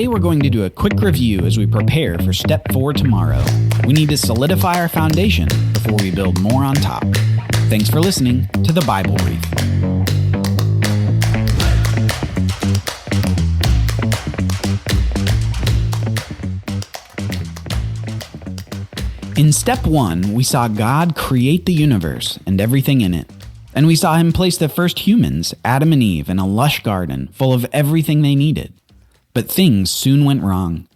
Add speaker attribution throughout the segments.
Speaker 1: we're going to do a quick review as we prepare for step 4 tomorrow. We need to solidify our foundation before we build more on top. Thanks for listening to the Bible Brief. In step 1, we saw God create the universe and everything in it. And we saw him place the first humans, Adam and Eve, in a lush garden full of everything they needed. But things soon went wrong.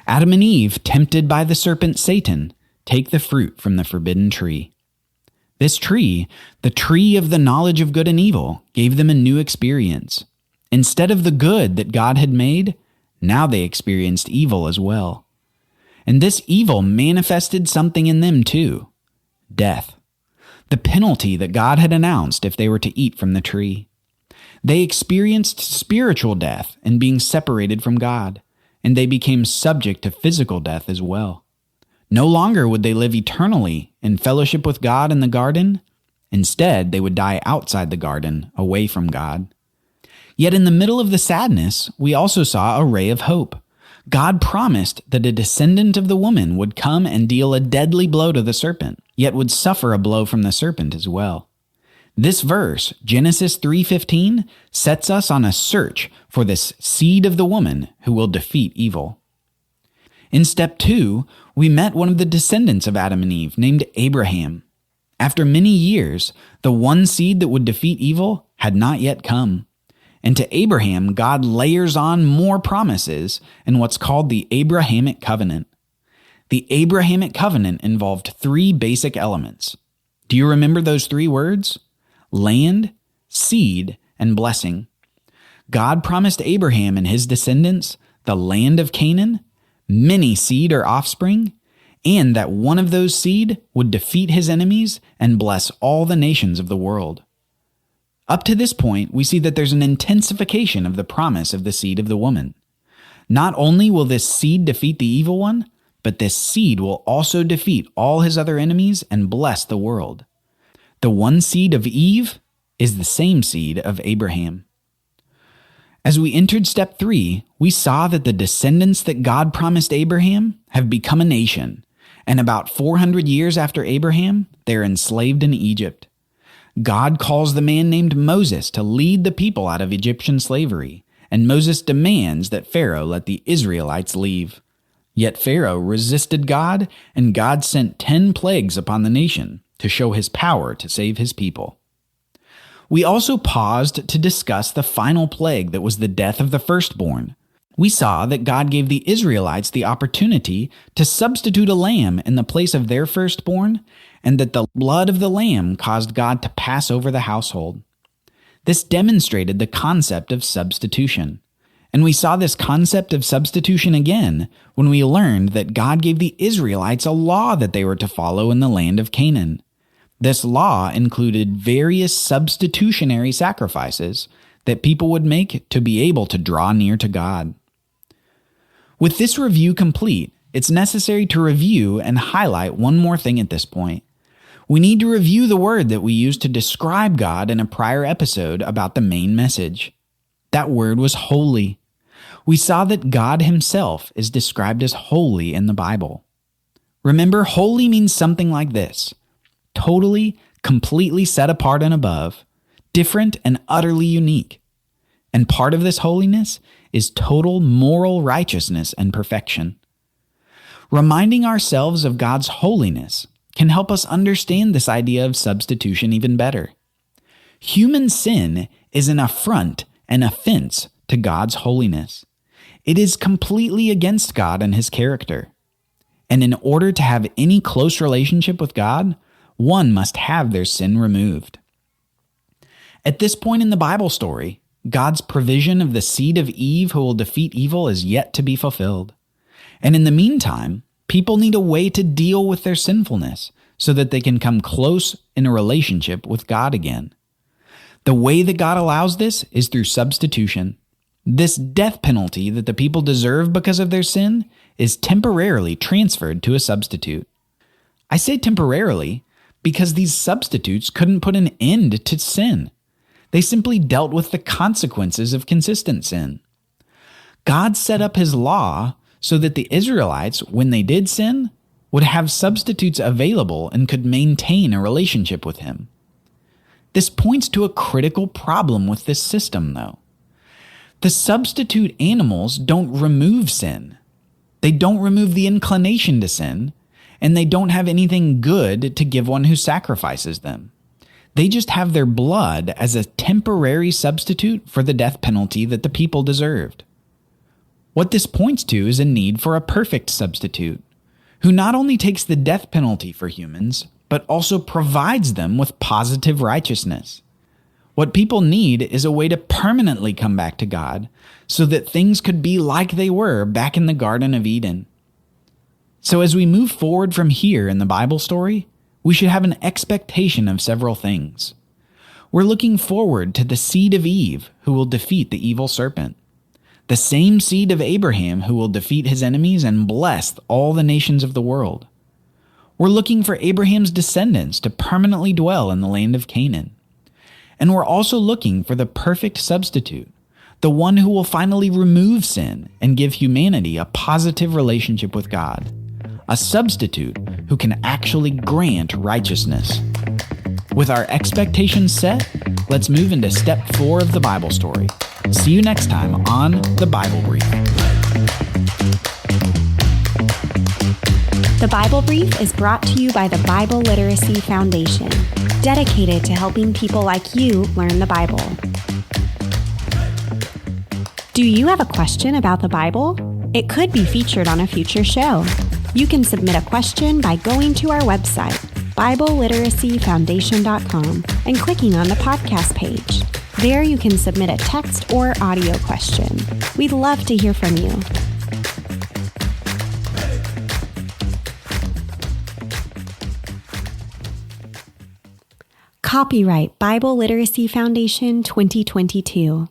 Speaker 1: Adam and Eve, tempted by the serpent Satan, take the fruit from the forbidden tree. This tree, the tree of the knowledge of good and evil, gave them a new experience. Instead of the good that God had made, now they experienced evil as well. And this evil manifested something in them too: death. The penalty that God had announced if they were to eat from the tree. They experienced spiritual death and being separated from God, and they became subject to physical death as well. No longer would they live eternally in fellowship with God in the garden. Instead, they would die outside the garden, away from God. Yet in the middle of the sadness, we also saw a ray of hope. God promised that a descendant of the woman would come and deal a deadly blow to the serpent, yet would suffer a blow from the serpent as well. This verse, Genesis 3:15, sets us on a search for this seed of the woman who will defeat evil. In step 2, we met one of the descendants of Adam and Eve named Abraham. After many years, the one seed that would defeat evil had not yet come. And to Abraham, God layers on more promises in what's called the Abrahamic covenant. The Abrahamic covenant involved 3 basic elements. Do you remember those 3 words? Land, seed, and blessing. God promised Abraham and his descendants the land of Canaan, many seed or offspring, and that one of those seed would defeat his enemies and bless all the nations of the world. Up to this point, we see that there's an intensification of the promise of the seed of the woman. Not only will this seed defeat the evil one, but this seed will also defeat all his other enemies and bless the world. The one seed of Eve is the same seed of Abraham. As we entered step 3, we saw that the descendants that God promised Abraham have become a nation, and about 400 years after Abraham, they're enslaved in Egypt. God calls the man named Moses to lead the people out of Egyptian slavery, and Moses demands that Pharaoh let the Israelites leave. Yet Pharaoh resisted God, and God sent 10 plagues upon the nation to show his power to save his people. We also paused to discuss the final plague that was the death of the firstborn. We saw that God gave the Israelites the opportunity to substitute a lamb in the place of their firstborn, and that the blood of the lamb caused God to pass over the household. This demonstrated the concept of substitution. And we saw this concept of substitution again when we learned that God gave the Israelites a law that they were to follow in the land of Canaan. This law included various substitutionary sacrifices that people would make to be able to draw near to God. With this review complete, it's necessary to review and highlight one more thing at this point. We need to review the word that we used to describe God in a prior episode about the main message. That word was holy. We saw that God himself is described as holy in the Bible. Remember, holy means something like this: totally, completely set apart and above, different and utterly unique. And part of this holiness is total moral righteousness and perfection. Reminding ourselves of God's holiness can help us understand this idea of substitution even better. Human sin is an affront and offense to God's holiness. It is completely against God and his character. And in order to have any close relationship with God, one must have their sin removed. At this point in the Bible story, God's provision of the seed of Eve who will defeat evil is yet to be fulfilled. And in the meantime, people need a way to deal with their sinfulness so that they can come close in a relationship with God again. The way that God allows this is through substitution. This death penalty that the people deserve because of their sin is temporarily transferred to a substitute. I say temporarily because these substitutes couldn't put an end to sin. They simply dealt with the consequences of consistent sin. God set up his law so that the Israelites, when they did sin, would have substitutes available and could maintain a relationship with him. This points to a critical problem with this system, though. The substitute animals don't remove sin. They don't remove the inclination to sin, and they don't have anything good to give one who sacrifices them. They just have their blood as a temporary substitute for the death penalty that the people deserved. What this points to is a need for a perfect substitute, who not only takes the death penalty for humans, but also provides them with positive righteousness. What people need is a way to permanently come back to God so that things could be like they were back in the Garden of Eden. So as we move forward from here in the Bible story, we should have an expectation of several things. We're looking forward to the seed of Eve who will defeat the evil serpent, the same seed of Abraham who will defeat his enemies and bless all the nations of the world. We're looking for Abraham's descendants to permanently dwell in the land of Canaan. And we're also looking for the perfect substitute, the one who will finally remove sin and give humanity a positive relationship with God, a substitute who can actually grant righteousness. With our expectations set, let's move into step 4 of the Bible story. See you next time on The Bible Brief.
Speaker 2: The Bible Brief is brought to you by the Bible Literacy Foundation, dedicated to helping people like you learn the Bible. Do you have a question about the Bible? It could be featured on a future show. You can submit a question by going to our website, BibleLiteracyFoundation.com, and clicking on the podcast page. There you can submit a text or audio question. We'd love to hear from you. Copyright Bible Literacy Foundation 2022.